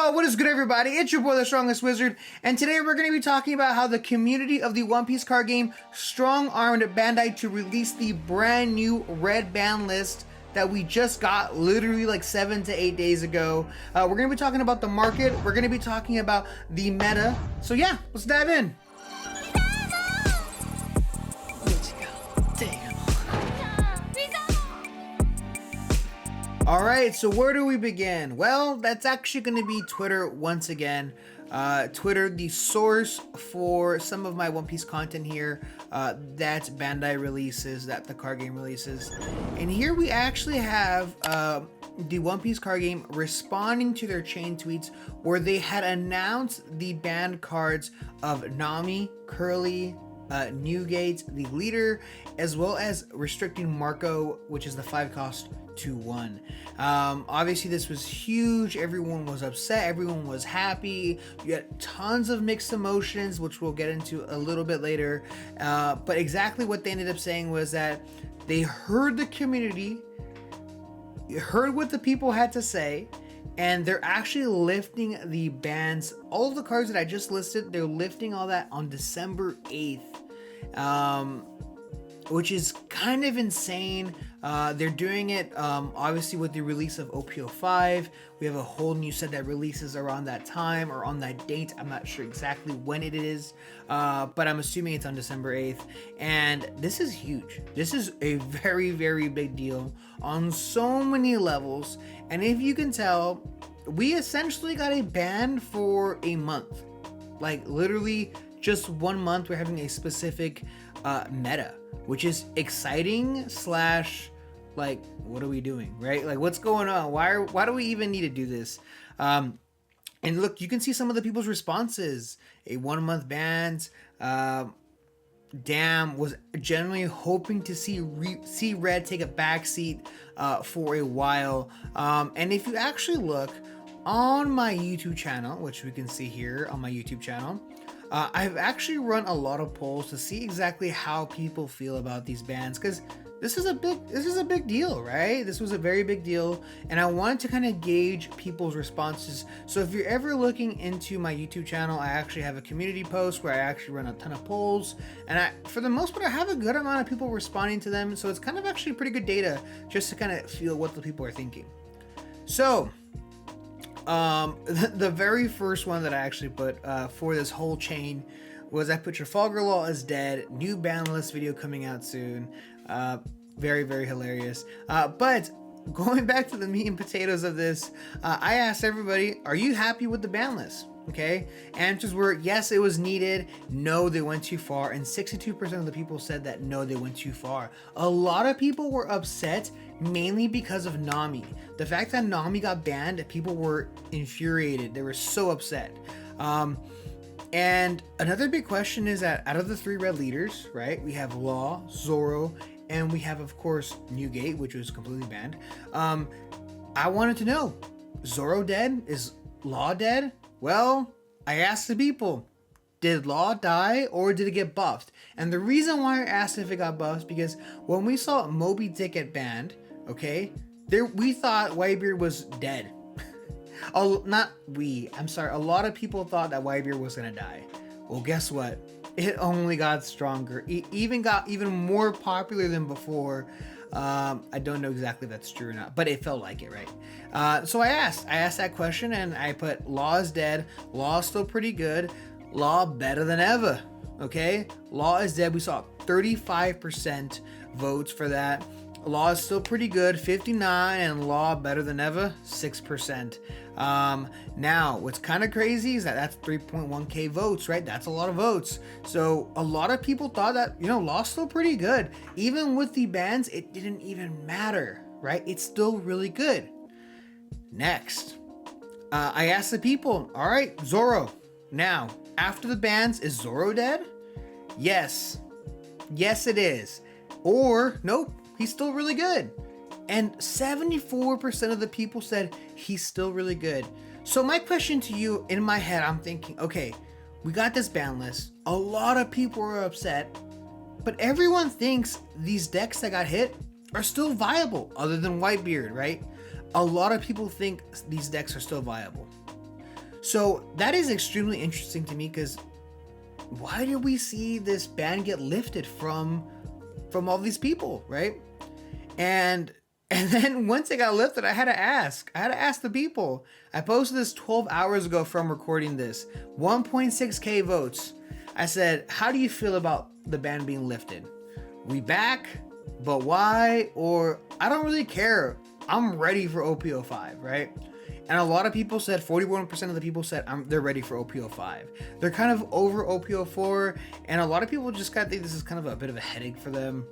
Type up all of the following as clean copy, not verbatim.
Yo, what is good, everybody? It's your boy, the Strongest Wizard, and today we're going to be talking about how the community of the One Piece card game strong-armed Bandai to release the brand new red ban list that we just got literally like 7 to 8 days ago. We're going to be talking about the market. We're going to be talking about the meta. So yeah, let's dive in. Alright, so where do we begin? Well, that's actually going to be Twitter once again. Twitter, the source for some of my One Piece content here that Bandai releases, that the card game releases. And here we actually have the One Piece card game responding to their chain tweets where they had announced the banned cards of Nami, Curly, Newgate, the leader, as well as restricting Marco, which is the 5 cost, to 1. Obviously this was huge. Everyone was upset, everyone was happy. You had tons of mixed emotions, which we'll get into a little bit later, but exactly what they ended up saying was that they heard the community, heard what the people had to say, and they're actually lifting the bans. All of the cards that I just listed, they're lifting all that on December 8th, which is kind of insane. They're doing it obviously with the release of OP05. We have a whole new set that releases around that time or on that date. I'm not sure exactly when it is, but I'm assuming it's on December 8th. And this is huge. This is a very, very big deal on so many levels. And if you can tell, we essentially got a ban for a month. Like literally just 1 month, we're having a specific meta, which is exciting slash like, what are we doing, right? Like, what's going on? Why do we even need to do this? And look, you can see some of the people's responses. A 1 month bans. Damn, was generally hoping to see Red take a backseat for a while. And if you actually look on my YouTube channel, which we can see here on my YouTube channel, I've actually run a lot of polls to see exactly how people feel about these bans, because this is a big deal, right? This was a very big deal, and I wanted to kind of gauge people's responses. So if you're ever looking into my YouTube channel, I actually have a community post where I actually run a ton of polls, and for the most part, I have a good amount of people responding to them. So it's kind of actually pretty good data just to kind of feel what the people are thinking. So the very first one that I actually put for this whole chain was I put Trafalgar Law is dead, new ban list video coming out soon. Very, very hilarious. But going back to the meat and potatoes of this, I asked everybody, are you happy with the ban list? Okay, answers were yes, it was needed, no, they went too far, and 62% of the people said that no, they went too far. A lot of people were upset mainly because of Nami. The fact that Nami got banned, people were infuriated. They were so upset. And another big question is that out of the 3 red leaders, right, we have Law, Zoro, and we have, of course, Newgate, which was completely banned. I wanted to know, Zoro dead? Is Law dead? Well, I asked the people, did Law die or did it get buffed? And the reason why I asked if it got buffed, because when we saw Moby Dick get banned, okay, we thought Whitebeard was dead. A lot of people thought that Whitebeard was gonna die. Well, guess what? It only got stronger. It even got even more popular than before. I don't know exactly if that's true or not, but it felt like it, right? So I asked that question, and I put Law is dead. Law is still pretty good. Law better than ever. Okay, Law is dead. We saw 35% votes for that. Law is still pretty good, 59, and Law better than ever, 6%. Now, what's kind of crazy is that that's 3.1k votes, right? That's a lot of votes. So a lot of people thought that, Law's still pretty good. Even with the bans, it didn't even matter, right? It's still really good. Next, I asked the people, all right, Zoro, now, after the bans, is Zoro dead? Yes. Yes, it is. Or, nope. He's still really good. And 74% of the people said he's still really good. So my question to you, in my head, I'm thinking, okay, we got this ban list. A lot of people are upset, but everyone thinks these decks that got hit are still viable, other than Whitebeard, right? A lot of people think these decks are still viable. So that is extremely interesting to me, because why did we see this ban get lifted from all these people, right? And then once it got lifted, I had to ask the people. I posted this 12 hours ago from recording this. 1.6k votes. I said, how do you feel about the ban being lifted? We back, but why? Or I don't really care. I'm ready for OP05, right? And a lot of people said, 41% of the people said they're ready for OP05. They're kind of over OP04, and a lot of people just kind of think this is kind of a bit of a headache for them.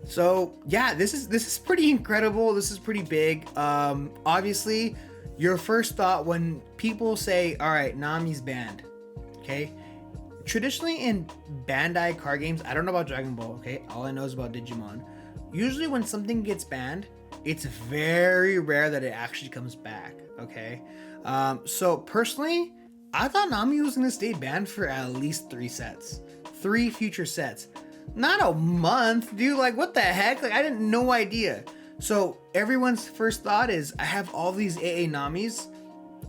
So yeah, this is pretty incredible. This is pretty big. Obviously, your first thought when people say, all right, Nami's banned, okay? Traditionally in Bandai card games, I don't know about Dragon Ball, okay? All I know is about Digimon. Usually when something gets banned, it's very rare that it actually comes back, okay? So personally, I thought Nami was gonna stay banned for at least 3 future sets. Not a month, dude. Like, what the heck? Like, I didn't no idea. So everyone's first thought is, I have all these AA Namis,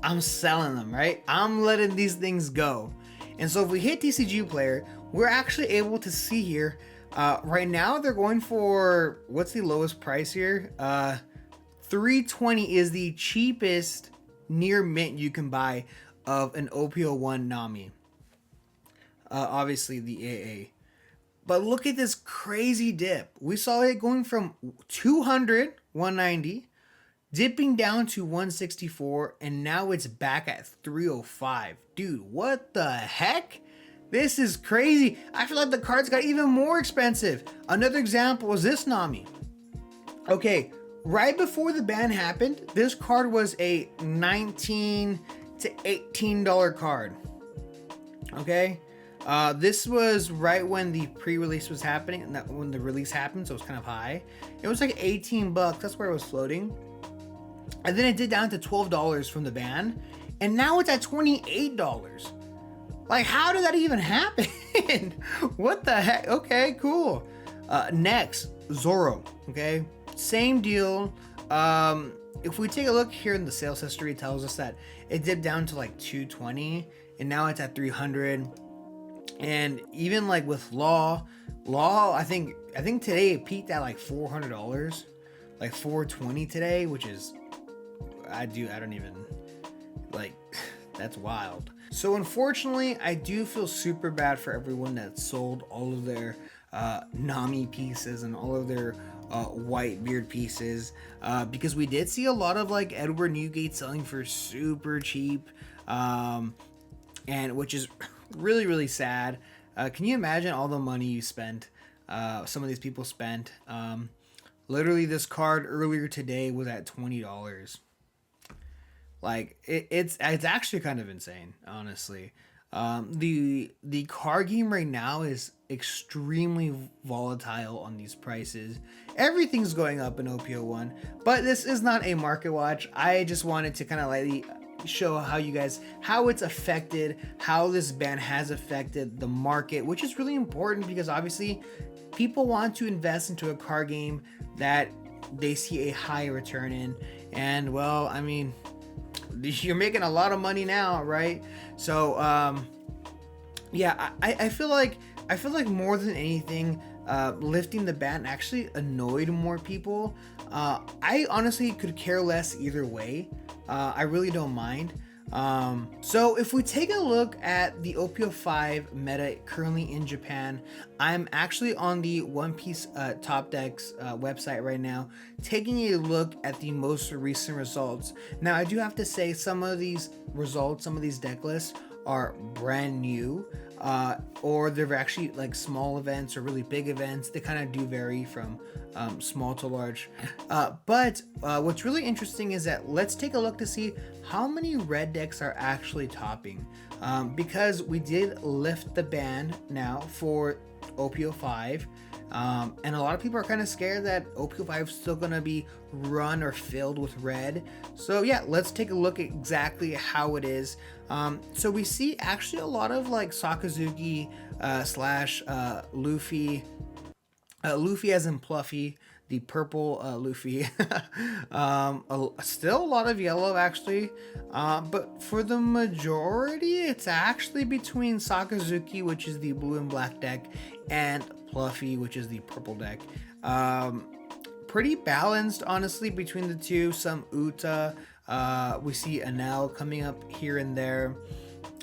I'm selling them, right? I'm letting these things go. And so if we hit TCG player, we're actually able to see here, right now they're going for, what's the lowest price here? 320 is the cheapest near mint you can buy of an OP01 Nami. Obviously the AA. But look at this crazy dip. We saw it going from 200, 190, dipping down to 164, and now it's back at 305. Dude, what the heck? This is crazy. I feel like the cards got even more expensive. Another example was this Nami. Okay, right before the ban happened, this card was a $19 to $18 card. Okay? This was right when the pre-release was happening, and when the release happened, so it was kind of high. It was like 18 bucks. That's where it was floating. And then it did down to $12 from the ban, and now it's at $28. Like, how did that even happen? What the heck? Okay, cool. Next, Zoro. Okay, same deal. If we take a look here in the sales history, it tells us that it dipped down to like 220, and now it's at 300. And even like with Law, I think today it peaked at like $400, like 420 today, which is, I don't even, like, that's wild. So unfortunately, I do feel super bad for everyone that sold all of their Nami pieces and all of their whitebeard pieces, because we did see a lot of like Edward Newgate selling for super cheap, and which is really, really sad. Can you imagine all the money you spent? Some of these people spent. Literally, this card earlier today was at $20. Like, it's actually kind of insane, honestly. The card game right now is extremely volatile on these prices. Everything's going up in OP01, but this is not a market watch. I just wanted to kind of lightly show how it's affected, how this ban has affected the market, which is really important because obviously people want to invest into a card game that they see a high return in. And well, I mean, you're making a lot of money now, right? So yeah, I feel like more than anything, lifting the ban actually annoyed more people. I honestly could care less either way. I really don't mind. So if we take a look at the OP05 meta currently in Japan, I'm actually on the One Piece Top Decks website right now, taking a look at the most recent results. Now, I do have to say some of these results, some of these deck lists are brand new, or they're actually like small events or really big events. They kind of do vary from small to large. But what's really interesting is that let's take a look to see how many red decks are actually topping, because we did lift the ban now for OP05. And a lot of people are kind of scared that OP05 is still going to be run or filled with red. So yeah, let's take a look at exactly how it is. So we see actually a lot of like Sakazuki slash Luffy, Luffy as in Pluffy, the purple Luffy. Still a lot of yellow actually, but for the majority, it's actually between Sakazuki, which is the blue and black deck, and Luffy, which is the purple deck. Pretty balanced, honestly, between the two. Some Uta, we see Anel coming up here and there.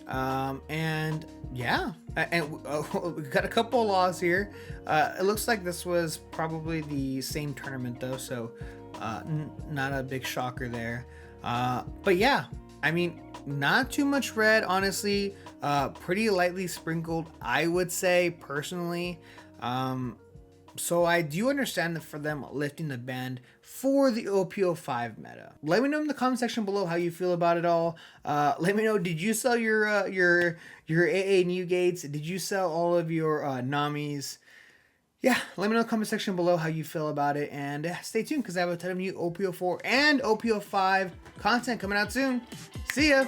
And yeah, and we got a couple of laws here. It looks like this was probably the same tournament though, so not a big shocker there. But yeah, I mean, not too much red, honestly. Pretty lightly sprinkled, I would say, personally. So I do understand for them lifting the ban for the OP05 meta. Let me know in the comment section below how you feel about it all. Let me know, did you sell your AA new gates? Did you sell all of your Namis? Yeah, let me know in the comment section below how you feel about it, and stay tuned because I have a ton of new OP04 and OP05 content coming out soon. See ya!